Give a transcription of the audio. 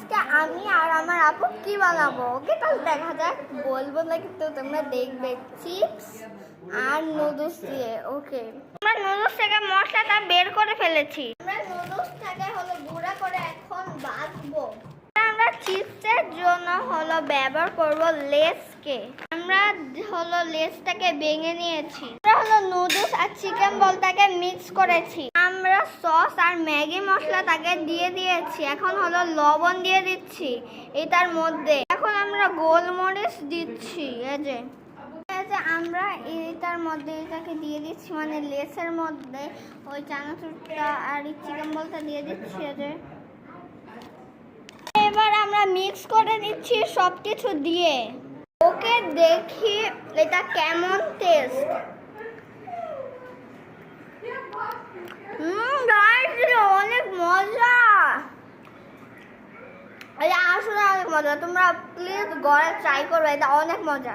আজকে আমি আর আমার আপু কি বানাবো, ওকে তাহলে দেখা যাক। বলবো না কিন্তু তোমরা দেখবে। চিপস আর নুডলস দিয়ে। ওকে, আমরা নুডলস থেকে মশলাটা বের করে ফেলেছি। আমরা নুডলসটাকে গুঁড়া করে এখন ভাজবো। আমরা চিপসের জন্য ব্যবহার করব লেসকে। আমরা লেসটাকে ভেঙে নিয়েছি। আমরা নুডলস আর চিকেন বলটাকে মিক্স করেছি। আমরা সস আর ম্যাগি মশলাটাকে দিয়ে দিয়েছি। এখন লবণ দিয়ে দিচ্ছি এটার মধ্যে। এখন আমরা গোলমরিচ দিচ্ছি। এই যে আমরা এটার মধ্যে এটাকে দিয়ে দিচ্ছি, মানে লেসের মধ্যে ওই চানাচুরটা আর চিকেন বলটা দিয়ে দিচ্ছি। এই যে এবার আমরা মিক্স করে দিচ্ছি সবকিছু দিয়ে। ওকে, দেখি এটা কেমন টেস্ট। অনেক মজা, আসলে অনেক মজা। তোমরা প্লিজ ঘরে ট্রাই করবে, এটা অনেক মজা।